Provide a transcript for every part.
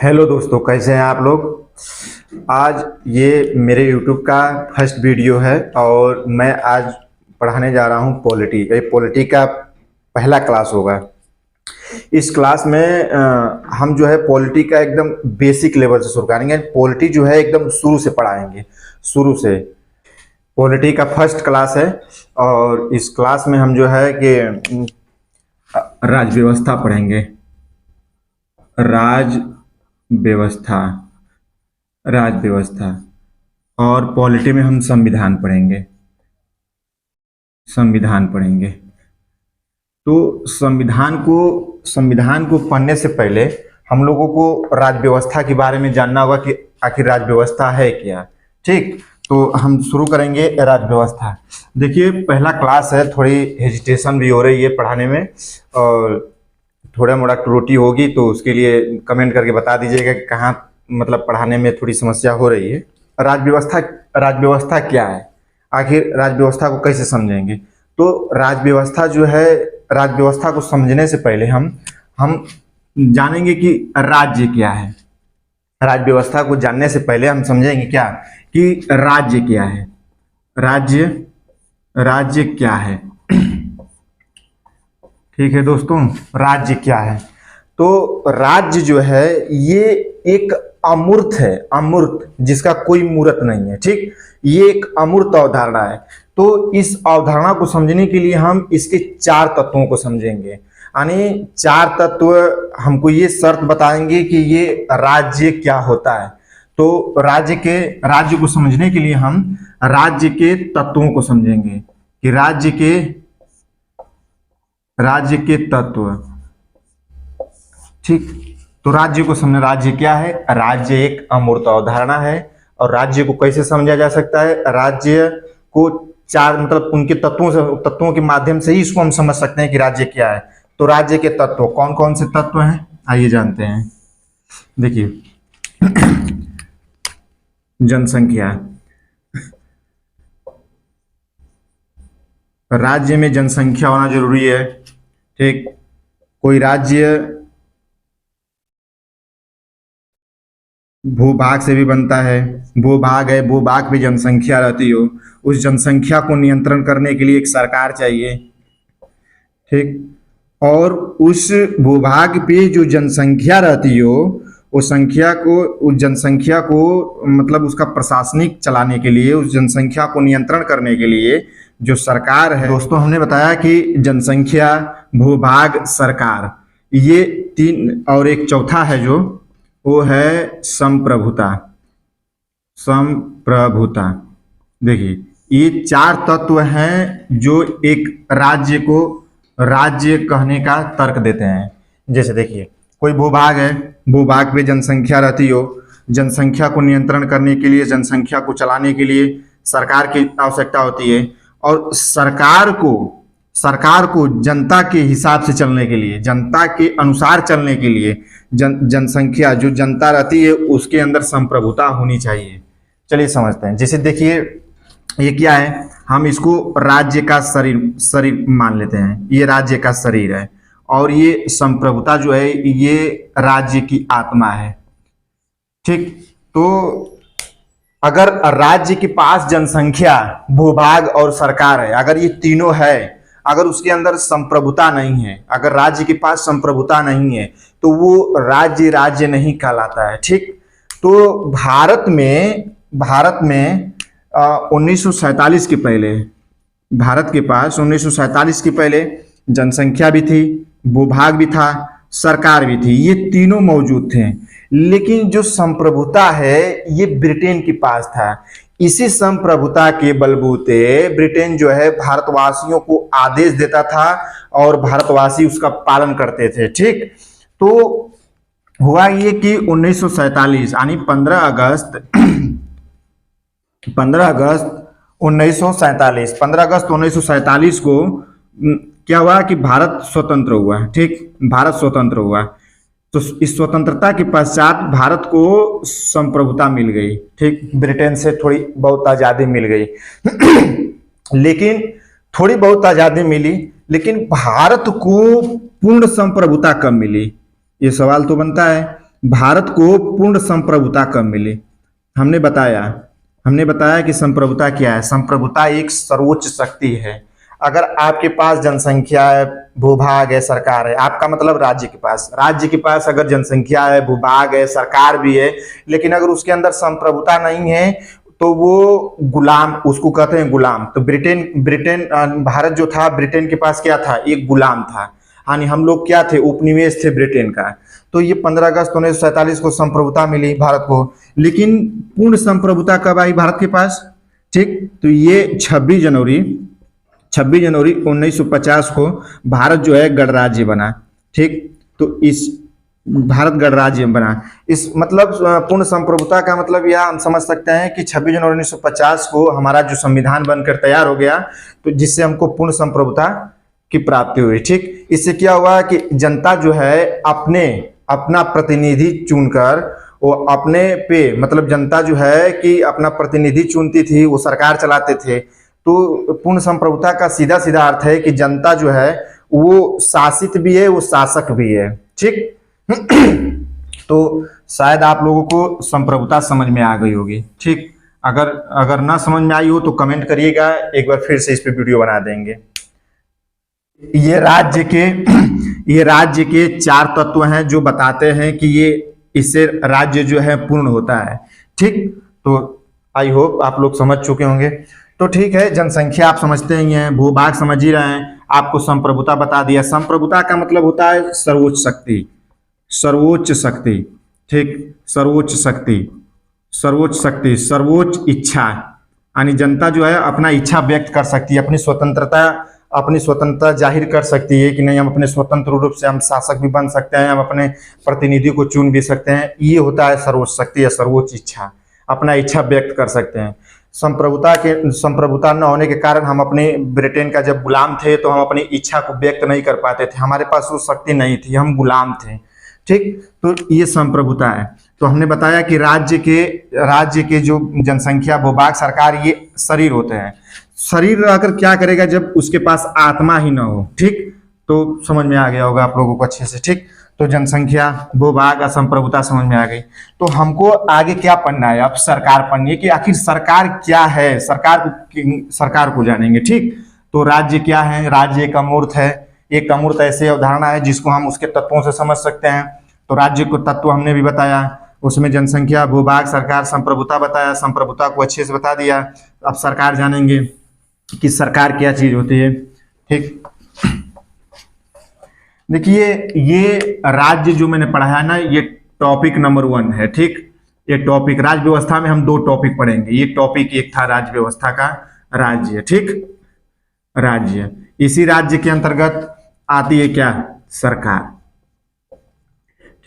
Hello दोस्तों, कैसे हैं आप लोग। आज ये मेरे यूट्यूब का फर्स्ट वीडियो है और मैं आज पढ़ाने जा रहा हूँ पॉलिटी। ये पॉलिटी का पहला क्लास होगा। इस क्लास में हम जो है पॉलिटी का एकदम बेसिक लेवल से शुरू करेंगे। पॉलिटी जो है एकदम शुरू से पढ़ाएंगे, शुरू से। पॉलिटी का फर्स्ट क्लास है और इस क्लास में हम जो है कि राज व्यवस्था पढ़ेंगे। राज व्यवस्था और पॉलिटी में हम संविधान पढ़ेंगे। तो संविधान को पढ़ने से पहले हम लोगों को राज व्यवस्था के बारे में जानना होगा कि आखिर राज व्यवस्था है क्या। ठीक, तो हम शुरू करेंगे राज व्यवस्था। देखिए, पहला क्लास है, थोड़ी हेजिटेशन भी हो रही है पढ़ाने में और थोड़ा मोड़ा त्रुटि होगी तो उसके लिए कमेंट करके बता दीजिएगा कि कहाँ मतलब पढ़ाने में थोड़ी समस्या हो रही है। राज व्यवस्था क्या है, आखिर राज व्यवस्था को कैसे समझेंगे। तो राज व्यवस्था को समझने से पहले हम जानेंगे कि राज्य क्या है। राज व्यवस्था को जानने से पहले हम समझेंगे क्या कि राज्य क्या है। राज्य क्या है। ठीक है दोस्तों, राज्य क्या है। तो राज्य जो है ये एक अमूर्त है, अमूर्त जिसका कोई मूर्त नहीं है। ठीक, ये एक अमूर्त अवधारणा है। तो इस अवधारणा को समझने के लिए हम इसके 4 तत्वों को समझेंगे। यानी 4 तत्व हमको ये शर्त बताएंगे कि ये राज्य क्या होता है। तो राज्य को समझने के लिए हम राज्य के तत्वों को समझेंगे कि राज्य के तत्व। ठीक, तो राज्य को समझना, राज्य क्या है। राज्य एक अमूर्त अवधारणा है और राज्य को कैसे समझा जा सकता है। राज्य को 4 मतलब उनके तत्वों के माध्यम से ही इसको हम समझ सकते हैं कि राज्य क्या है। तो राज्य के तत्व कौन कौन से तत्व हैं, आइए जानते हैं। देखिए, जनसंख्या। राज्य में जनसंख्या होना जरूरी है। ठीक, कोई राज्य भूभाग से भी बनता है। भूभाग है, भूभाग पे जनसंख्या रहती हो, उस जनसंख्या को नियंत्रण करने के लिए एक सरकार चाहिए। ठीक, और उस भूभाग पे जो जनसंख्या रहती हो उस जनसंख्या को मतलब उसका प्रशासनिक चलाने के लिए, उस जनसंख्या को नियंत्रण करने के लिए जो सरकार है। दोस्तों, हमने बताया कि जनसंख्या, भूभाग, सरकार, ये 3 और एक चौथा है जो वो है संप्रभुता। देखिए, ये 4 तत्व हैं जो एक राज्य को राज्य कहने का तर्क देते हैं। जैसे देखिए, कोई भूभाग है, भूभाग पे जनसंख्या रहती हो, जनसंख्या को नियंत्रण करने के लिए, जनसंख्या को चलाने के लिए सरकार की आवश्यकता होती है। और सरकार को जनता के हिसाब से चलने के लिए, जनता के अनुसार चलने के लिए जनसंख्या जो जनता रहती है उसके अंदर संप्रभुता होनी चाहिए। चलिए समझते हैं। जैसे देखिए, ये क्या है, हम इसको राज्य का शरीर मान लेते हैं। ये राज्य का शरीर है और ये संप्रभुता जो है ये राज्य की आत्मा है। ठीक, तो अगर राज्य के पास जनसंख्या, भूभाग और सरकार है, अगर ये तीनों है, अगर उसके अंदर संप्रभुता नहीं है, अगर राज्य के पास संप्रभुता नहीं है तो वो राज्य नहीं कहलाता है। ठीक, तो भारत में 1947 के पहले, भारत के पास 1947 के पहले जनसंख्या भी थी, भूभाग भी था, सरकार भी थी, ये तीनों मौजूद थे। लेकिन जो संप्रभुता है ये ब्रिटेन के पास था। इसी संप्रभुता के बलबूते ब्रिटेन जो है भारतवासियों को आदेश देता था और भारतवासी उसका पालन करते थे। ठीक, तो हुआ ये कि 1947 यानी 15 अगस्त 1947 को क्या हुआ कि भारत स्वतंत्र हुआ। ठीक, भारत स्वतंत्र हुआ। तो इस स्वतंत्रता के पश्चात भारत को संप्रभुता मिल गई। ठीक, ब्रिटेन से थोड़ी बहुत आज़ादी मिल गई लेकिन थोड़ी बहुत आज़ादी मिली, लेकिन भारत को पूर्ण संप्रभुता कब मिली, ये सवाल तो बनता है। भारत को पूर्ण संप्रभुता कब मिली? हमने बताया हमने बताया कि संप्रभुता क्या है। संप्रभुता एक सर्वोच्च शक्ति है। अगर आपके पास जनसंख्या है, भूभाग है, सरकार है, आपका मतलब राज्य के पास अगर जनसंख्या है, भूभाग है, सरकार भी है, लेकिन अगर उसके अंदर संप्रभुता नहीं है तो वो गुलाम, उसको कहते हैं गुलाम। तो ब्रिटेन ब्रिटेन भारत जो था, ब्रिटेन के पास क्या था? एक गुलाम था। यानी हम लोग क्या थे? उपनिवेश थे ब्रिटेन का। तो ये 15 अगस्त 1947 को संप्रभुता मिली भारत को। लेकिन पूर्ण संप्रभुता कब आई भारत के पास? ठीक, तो ये 26 जनवरी 1950 को भारत जो है गणराज्य बना। ठीक, तो इस भारत गणराज्य बना। इस मतलब पूर्ण संप्रभुता का मतलब यह हम समझ सकते हैं कि 26 जनवरी 1950 को हमारा जो संविधान बनकर तैयार हो गया, तो जिससे हमको पूर्ण संप्रभुता की प्राप्ति हुई। ठीक, इससे क्या हुआ कि जनता जो है अपना प्रतिनिधि चुनकर वो अपने पे, मतलब जनता जो है कि अपना प्रतिनिधि चुनती थी, वो सरकार चलाते थे। तो पूर्ण संप्रभुता का सीधा सीधा अर्थ है कि जनता जो है वो शासित भी है, वो शासक भी है। ठीक तो शायद आप लोगों को संप्रभुता समझ में आ गई होगी। ठीक, अगर अगर ना समझ में आई हो तो कमेंट करिएगा, एक बार फिर से इस पे वीडियो बना देंगे। ये राज्य के ये राज्य के 4 तत्व हैं जो बताते हैं कि ये इससे राज्य जो है पूर्ण होता है। ठीक, तो आई होप आप लोग समझ चुके होंगे। तो ठीक है, जनसंख्या आप समझते ही हैं, भूभाग समझ ही रहे हैं, आपको संप्रभुता बता दिया। संप्रभुता का मतलब होता है सर्वोच्च शक्ति, सर्वोच्च शक्ति। ठीक, सर्वोच्च शक्ति, सर्वोच्च शक्ति, सर्वोच्च इच्छा। यानी जनता जो है अपना इच्छा व्यक्त कर सकती है, अपनी स्वतंत्रता जाहिर कर सकती है कि नहीं, हम अपने स्वतंत्र रूप से हम शासक भी बन सकते हैं, हम अपने प्रतिनिधि को चुन भी सकते हैं। ये होता है सर्वोच्च शक्ति या सर्वोच्च इच्छा, अपना इच्छा व्यक्त कर सकते हैं। संप्रभुता न होने के कारण हम अपने ब्रिटेन का जब गुलाम थे तो हम अपनी इच्छा को व्यक्त नहीं कर पाते थे, हमारे पास वो शक्ति नहीं थी, हम गुलाम थे। ठीक, तो ये संप्रभुता है। तो हमने बताया कि राज्य के जो जनसंख्या, भूभाग, सरकार, ये शरीर होते हैं। शरीर आकर क्या करेगा जब उसके पास आत्मा ही ना हो? ठीक, तो समझ में आ गया होगा आप लोगों को अच्छे से। ठीक, तो जनसंख्या, भूभाग, संप्रभुता समझ में आ गई। तो हमको आगे क्या पढ़ना है? अब सरकार पढ़नी है कि आखिर सरकार क्या है, सरकार को जानेंगे। ठीक, तो राज्य क्या है? राज्य एक अमूर्त है। एक अमूर्त ऐसी अवधारणा है जिसको हम उसके तत्वों से समझ सकते हैं। तो राज्य को तत्व हमने भी बताया, उसमें जनसंख्या, भूभाग, सरकार, संप्रभुता बताया, संप्रभुता को अच्छे से बता दिया। अब सरकार जानेंगे कि सरकार क्या चीज होती है। ठीक, देखिए ये राज्य जो मैंने पढ़ाया ना, ये टॉपिक नंबर 1 है। ठीक, ये टॉपिक राज्य व्यवस्था में हम 2 टॉपिक पढ़ेंगे। ये टॉपिक एक था राज्य व्यवस्था का, राज्य। ठीक, राज्य, इसी राज्य के अंतर्गत आती है क्या? सरकार।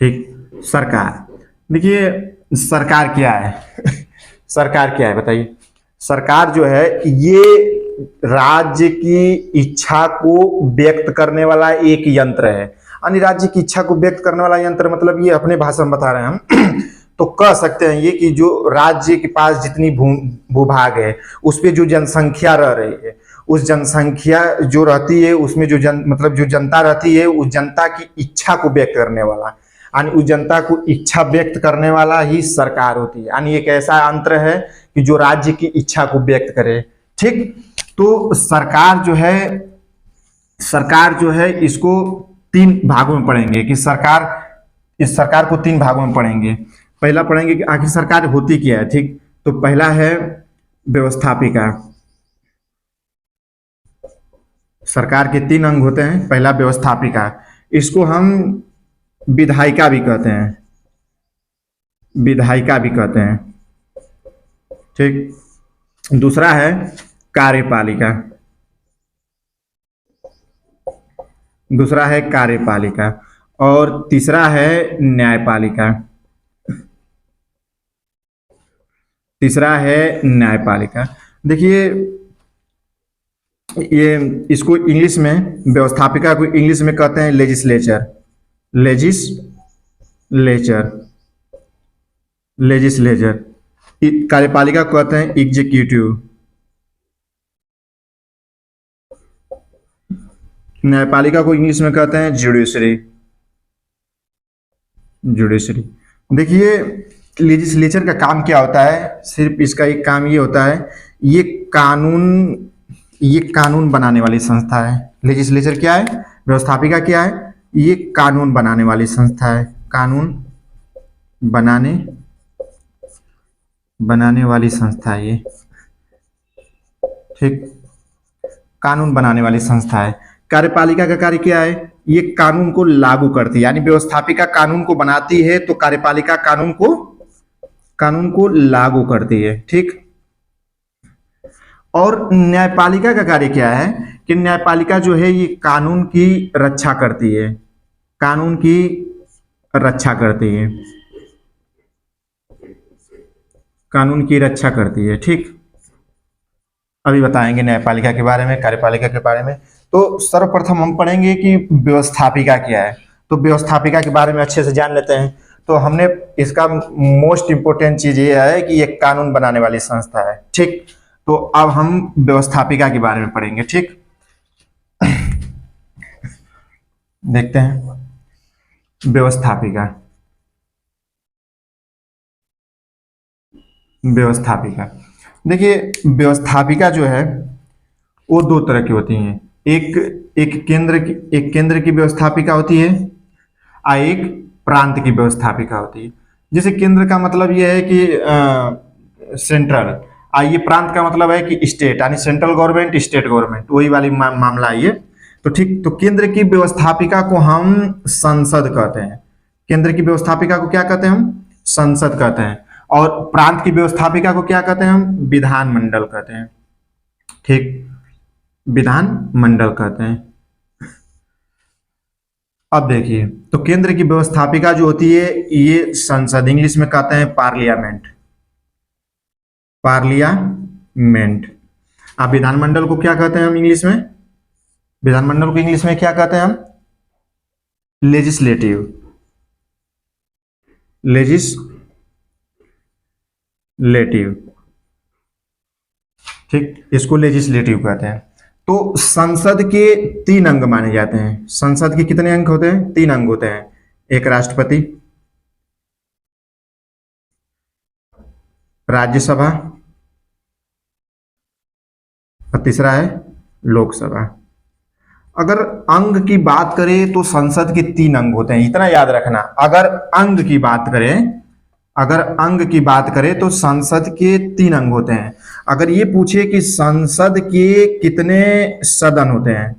ठीक, सरकार। देखिए सरकार क्या है? सरकार क्या है बताइए? सरकार जो है ये राज्य की इच्छा को व्यक्त करने वाला एक यंत्र है। यानी राज्य की इच्छा को व्यक्त करने वाला यंत्र मतलब ये अपने भाषा में बता रहे हैं हम। तो कह सकते हैं ये कि जो राज्य के पास जितनी भूभाग है, उस पर जो जनसंख्या रह रही है, उस जनसंख्या जो रहती है उसमें जो मतलब जो जनता रहती है, उस जनता की इच्छा को व्यक्त करने वाला, यानी उस जनता को इच्छा व्यक्त करने वाला ही सरकार होती है। यानी एक ऐसा यंत्र है कि जो राज्य की इच्छा को व्यक्त करे। ठीक, तो सरकार जो है इसको 3 भागों में पढ़ेंगे कि इस सरकार को 3 भागों में पढ़ेंगे। पहला पढ़ेंगे कि आखिर सरकार होती क्या है। ठीक, तो पहला है व्यवस्थापिका। सरकार के 3 अंग होते हैं। पहला व्यवस्थापिका, इसको हम विधायिका भी कहते हैं, विधायिका भी कहते हैं। ठीक, दूसरा है कार्यपालिका, दूसरा है कार्यपालिका, और तीसरा है न्यायपालिका, तीसरा है न्यायपालिका। देखिए ये इसको इंग्लिश में, व्यवस्थापिका को इंग्लिश में कहते हैं लेजिस्लेचर, लेजिस्लेचर, लेजिस्लेचर। कार्यपालिका को कहते हैं एग्जीक्यूटिव, न्यायपालिका को इंग्लिश में कहते हैं जुडिशरी, जुडिशरी। देखिए, लेजिस्लेचर का काम क्या होता है, सिर्फ इसका एक काम ये होता है, ये कानून ये कानून बनाने वाली संस्था है। लेजिस्लेचर क्या है, व्यवस्थापिका क्या है, ये कानून बनाने वाली संस्था है। कानून बनाने बनाने वाली संस्था है ये, ठीक, कानून बनाने वाली संस्था है। कार्यपालिका का कार्य क्या है, ये कानून को लागू करती है, यानी व्यवस्थापिका कानून को बनाती है तो कार्यपालिका कानून को लागू करती है, ठीक। और न्यायपालिका का कार्य क्या है कि न्यायपालिका जो है ये कानून की रक्षा करती है, कानून की रक्षा करती है, कानून की रक्षा करती है, ठीक। अभी बताएंगे न्यायपालिका के बारे में, कार्यपालिका के बारे में। तो सर्वप्रथम हम पढ़ेंगे कि व्यवस्थापिका क्या है। तो व्यवस्थापिका के बारे में अच्छे से जान लेते हैं। तो हमने इसका मोस्ट इंपोर्टेंट चीज ये है कि ये कानून बनाने वाली संस्था है, ठीक। तो अब हम व्यवस्थापिका के बारे में पढ़ेंगे, ठीक। देखते हैं व्यवस्थापिका। व्यवस्थापिका, देखिए व्यवस्थापिका जो है वो दो तरह की होती हैं। एक एक केंद्र की व्यवस्थापिका होती है और एक प्रांत की व्यवस्थापिका होती है। जैसे केंद्र का मतलब ये है कि सेंट्रल, और ये प्रांत का मतलब है कि स्टेट, यानी सेंट्रल गवर्नमेंट स्टेट गवर्नमेंट, वही वाली मामला है ये। तो ठीक, तो केंद्र की व्यवस्थापिका को हम संसद कहते हैं। केंद्र की व्यवस्थापिका को क्या कहते हैं हम, संसद कहते हैं। और प्रांत की व्यवस्थापिका को क्या कहते हैं हम, विधानमंडल कहते हैं, ठीक, विधानमंडल कहते हैं। अब देखिए, तो केंद्र की व्यवस्थापिका जो होती है ये संसद, इंग्लिश में कहते हैं पार्लियामेंट, पार्लियामेंट। अब विधानमंडल को क्या कहते हैं हम इंग्लिश में, विधानमंडल को इंग्लिश में क्या कहते हैं हम, लेजिस्लेटिव, लेजिस्लेटिव, ठीक, इसको लेजिस्लेटिव कहते हैं। तो संसद के 3 अंग माने जाते हैं। संसद के कितने अंग होते हैं, 3 अंग होते हैं। एक राष्ट्रपति, राज्यसभा और तीसरा है लोकसभा। अगर अंग की बात करें तो संसद के 3 अंग होते हैं, इतना याद रखना। अगर अंग की बात करें तो संसद के 3 अंग होते हैं। अगर ये पूछे कि संसद के कितने सदन होते हैं,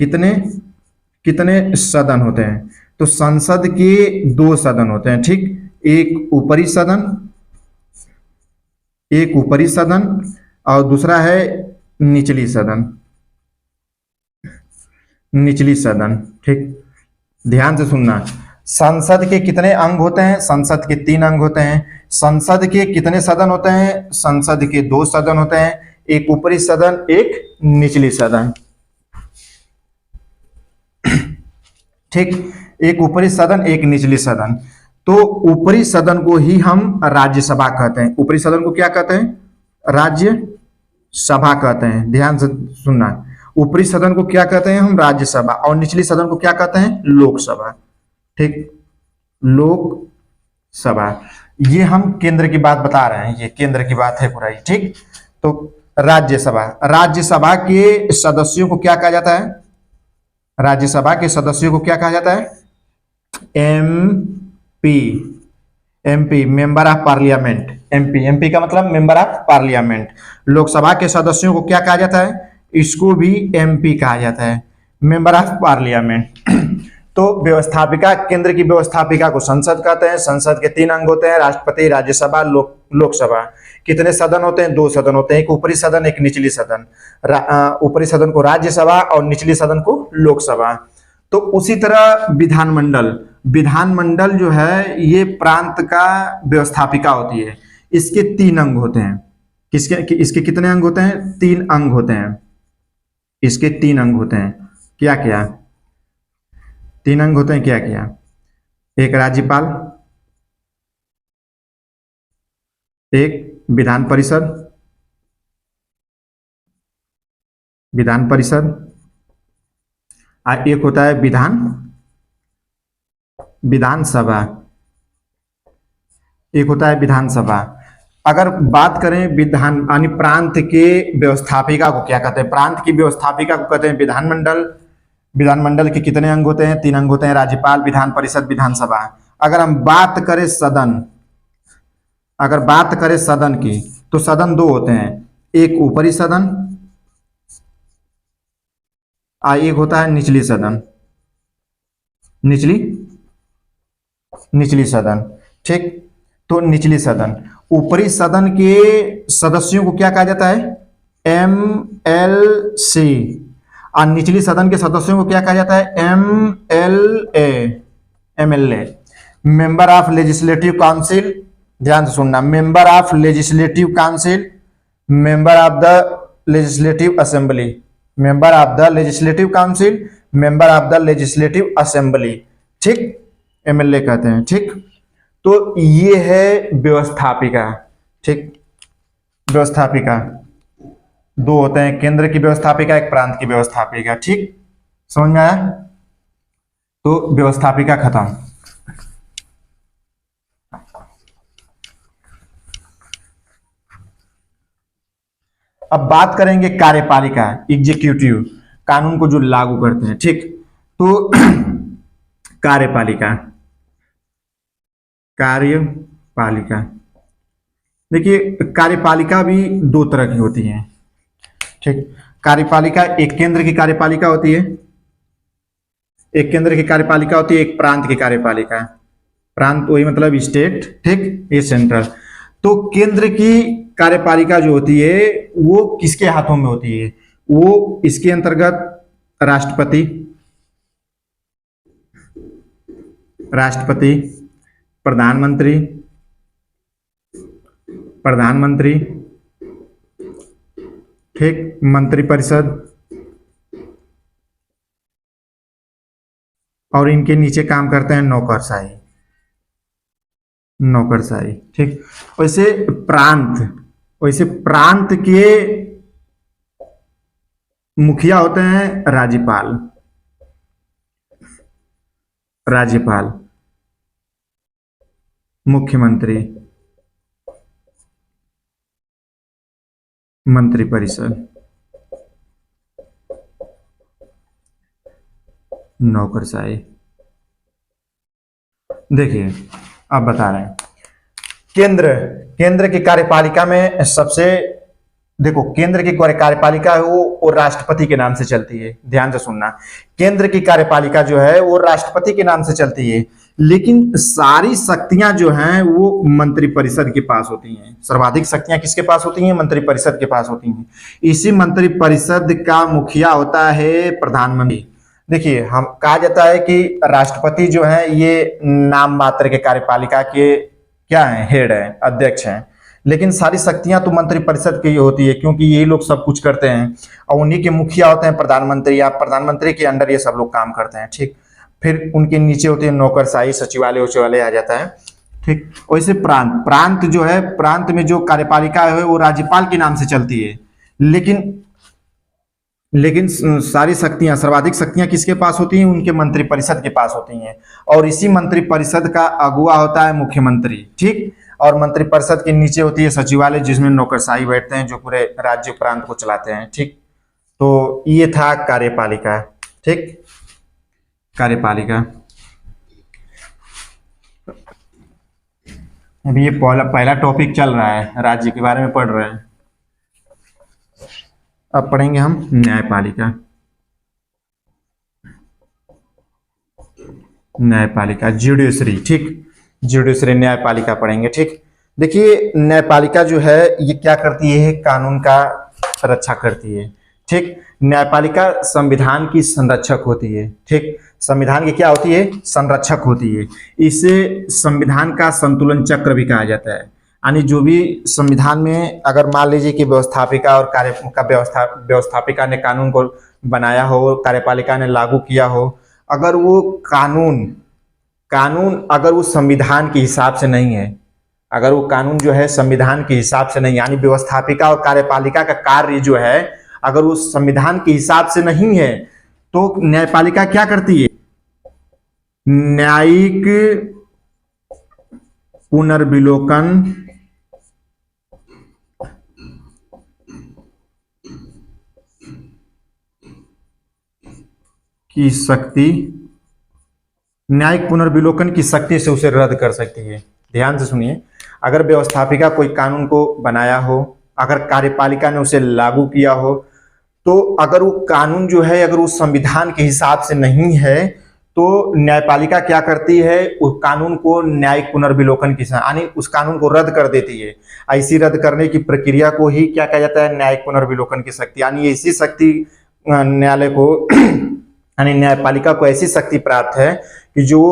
कितने सदन होते हैं, तो संसद के 2 सदन होते हैं, ठीक। एक ऊपरी सदन और दूसरा है निचली सदन, ठीक। ध्यान से सुनना, संसद के कितने अंग होते हैं, संसद के 3 अंग होते हैं। संसद के कितने सदन होते हैं, संसद के 2 सदन होते हैं, एक ऊपरी सदन एक निचली सदन, ठीक, एक ऊपरी सदन एक निचली सदन। तो ऊपरी सदन को ही हम राज्यसभा कहते हैं। ऊपरी सदन को क्या कहते हैं, राज्यसभा कहते हैं। ध्यान से सुनना, ऊपरी सदन को क्या कहते हैं हम, राज्यसभा, और निचली सदन को क्या कहते हैं, लोकसभा, ठीक, लोकसभा। ये हम केंद्र की बात बता रहे हैं, ये केंद्र की बात है पूरा, ठीक। तो राज्यसभा के सदस्यों को क्या कहा जाता है, राज्यसभा के सदस्यों को क्या कहा जाता है, MP, member of parliament. MP का मतलब मेंबर ऑफ पार्लियामेंट। लोकसभा के सदस्यों को क्या कहा जाता है, इसको भी एमपी कहा जाता है, मेंबर ऑफ पार्लियामेंट। तो व्यवस्थापिका, केंद्र की व्यवस्थापिका को संसद कहते हैं। संसद के 3 अंग होते हैं, राष्ट्रपति, राज्यसभा, लोकसभा। कितने सदन होते हैं, 2 सदन होते हैं, एक ऊपरी सदन एक निचली सदन। ऊपरी सदन को राज्यसभा और निचली सदन को लोकसभा। तो उसी तरह विधानमंडल जो है ये प्रांत का व्यवस्थापिका होती है। इसके 3 अंग होते हैं। इसके कितने अंग होते हैं, 3 अंग होते हैं। इसके 3 अंग होते हैं, क्या क्या 3 अंग होते हैं, क्या क्या, एक राज्यपाल, एक विधान परिषद, एक होता है विधानसभा, एक होता है विधानसभा। अगर बात करें विधान यानी प्रांत के व्यवस्थापिका को क्या कहते हैं, प्रांत की व्यवस्थापिका को कहते हैं विधानमंडल। विधानमंडल के कितने अंग होते हैं, 3 अंग होते हैं, राज्यपाल, विधान परिषद, विधानसभा। अगर हम बात करें सदन, अगर बात करें सदन की, तो सदन 2 होते हैं, एक ऊपरी सदन और एक होता है निचली सदन, निचली सदन। ठीक, तो निचली सदन, ऊपरी सदन के सदस्यों को क्या कहा जाता है, MLC, और निचली सदन के सदस्यों को क्या कहा जाता है, MLA। Member of legislative council, ध्यान से सुनना, member of legislative council, member of the legislative assembly, member of the legislative council, member of the legislative assembly. ठीक, MLA कहते हैं। ठीक, तो ये है व्यवस्थापिका। ठीक, व्यवस्थापिका 2 होते हैं, केंद्र की व्यवस्थापिका, एक प्रांत की व्यवस्थापिका। ठीक, समझ में आया? तो व्यवस्थापिका खत्म। अब बात करेंगे कार्यपालिका, एग्जीक्यूटिव, कानून को जो लागू करते हैं। ठीक, तो कार्यपालिका, कार्यपालिका देखिए, कार्यपालिका भी 2 तरह की होती है। ठीक, कार्यपालिका, एक केंद्र की कार्यपालिका होती है, एक केंद्र की कार्यपालिका होती है, एक प्रांत की कार्यपालिका। प्रांत वही मतलब स्टेट, ठीक, ये सेंट्रल। तो केंद्र की कार्यपालिका जो होती है वो किसके हाथों में होती है, वो इसके अंतर्गत राष्ट्रपति, प्रधानमंत्री, ठीक, मंत्रिपरिषद, और इनके नीचे काम करते हैं नौकरशाही। ठीक, वैसे प्रांत के मुखिया होते हैं राज्यपाल, मुख्यमंत्री, मंत्रिपरिषद, नौकरशाही। देखिए, अब बता रहे हैं केंद्र की कार्यपालिका में सबसे, देखो, केंद्र की कार्यपालिका है वो राष्ट्रपति के नाम से चलती है। ध्यान से सुनना, केंद्र की कार्यपालिका जो है वो राष्ट्रपति के नाम से चलती है, लेकिन सारी शक्तियां जो हैं वो मंत्रिपरिषद के पास होती हैं। सर्वाधिक शक्तियां किसके पास होती हैं, मंत्रिपरिषद के पास होती हैं। इसी मंत्रिपरिषद का मुखिया होता है प्रधानमंत्री। देखिए, हम कहा जाता है कि राष्ट्रपति जो है ये नाम मात्र के कार्यपालिका के क्या है, हेड है, अध्यक्ष हैं, लेकिन सारी शक्तियां तो मंत्रिपरिषद की होती है, क्योंकि ये लोग सब कुछ करते हैं, और उन्हीं के मुखिया होते हैं प्रधानमंत्री, या प्रधानमंत्री के अंडर ये सब लोग काम करते हैं। ठीक, फिर उनके नीचे होती है नौकरशाही, सचिवालय आ जाता है। ठीक, वैसे प्रांत जो है, प्रांत में जो कार्यपालिका है वो राज्यपाल के नाम से चलती है, लेकिन सारी शक्तियां, सर्वाधिक शक्तियां किसके पास होती हैं, उनके मंत्रिपरिषद के पास होती हैं, और इसी मंत्रिपरिषद का अगुवा होता है मुख्यमंत्री। ठीक, और मंत्रिपरिषद के नीचे होती है सचिवालय, जिसमें नौकरशाही बैठते हैं जो पूरे राज्य प्रांत को चलाते हैं। ठीक, तो ये था कार्यपालिका। ठीक, कार्यपालिका। अभी ये पहला टॉपिक चल रहा है, राज्य के बारे में पढ़ रहे हैं। अब पढ़ेंगे हम न्यायपालिका, जुडिशरी। ठीक, जुडिशरी, न्यायपालिका पढ़ेंगे। ठीक, देखिए, न्यायपालिका जो है ये क्या करती है, कानून का रक्षा करती है। ठीक, न्यायपालिका संविधान की संरक्षक होती है। ठीक, संविधान की क्या होती है, संरक्षक होती है। इसे संविधान का संतुलन चक्र भी कहा जाता है। यानी जो भी संविधान में, अगर मान लीजिए कि व्यवस्थापिका और व्यवस्थापिका ने कानून को बनाया हो, कार्यपालिका ने लागू किया हो, अगर वो कानून अगर वो संविधान के हिसाब से नहीं है, अगर वो कानून जो है संविधान के हिसाब से नहीं, यानी व्यवस्थापिका और कार्यपालिका का कार्य जो है अगर वो संविधान के हिसाब से नहीं है, तो न्यायपालिका क्या करती है, न्यायिक पुनर्विलोकन की शक्ति, न्यायिक पुनर्विलोकन की शक्ति से उसे रद्द कर सकती है। ध्यान से सुनिए, अगर व्यवस्थापिका कोई कानून को बनाया हो, अगर कार्यपालिका ने उसे लागू किया हो, तो अगर वो कानून जो है अगर उस संविधान के हिसाब से नहीं है तो न्यायपालिका क्या करती है, उस कानून को न्यायिक पुनर्विलोकन की यानी उस कानून को रद्द कर देती है। ऐसी रद्द करने की प्रक्रिया को ही क्या कहा जाता है, न्यायिक पुनर्विलोकन की शक्ति। यानी ऐसी शक्ति न्यायालय को यानी न्यायपालिका को ऐसी शक्ति प्राप्त है कि जो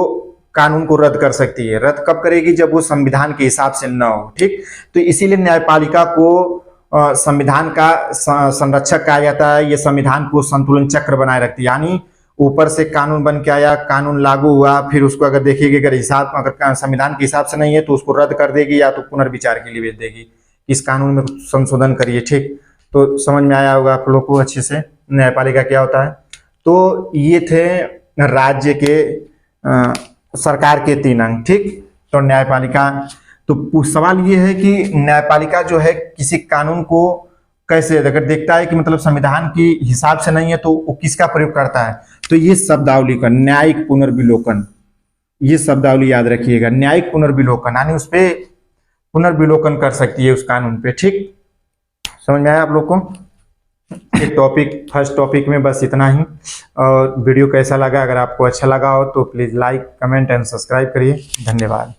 कानून को रद्द कर सकती है। रद्द कब करेगी, जब वो संविधान के हिसाब से न हो। ठीक, तो इसीलिए न्यायपालिका को संविधान का संरक्षक कहा जाता है। ये संविधान को संतुलन चक्र बनाए रखती है। यानी ऊपर से कानून बन के आया, कानून लागू हुआ, फिर उसको अगर देखिएगा अगर हिसाब अगर संविधान के हिसाब से नहीं है तो उसको रद्द कर देगी या तो पुनर्विचार के लिए भेज देगी, इस कानून में संशोधन करिए। ठीक, तो समझ में आया होगा आप लोग को अच्छे से न्यायपालिका क्या होता है। तो ये थे राज्य के सरकार के 3 अंग। ठीक, तो न्यायपालिका, तो सवाल ये है कि न्यायपालिका जो है किसी कानून को कैसे अगर देखता है कि मतलब संविधान की हिसाब से नहीं है तो वो किसका प्रयोग करता है, तो ये शब्दावली का न्यायिक पुनर्विलोकन, ये शब्दावली याद रखिएगा। न्यायिक पुनर्विलोकन यानी उस पे पुनर्विलोकन कर सकती है उस कानून पे। ठीक, समझ में आया आप लोग को। एक टॉपिक, फर्स्ट टॉपिक में बस इतना ही। और वीडियो कैसा लगा, अगर आपको अच्छा लगा हो तो please like, comment and subscribe करिए। धन्यवाद।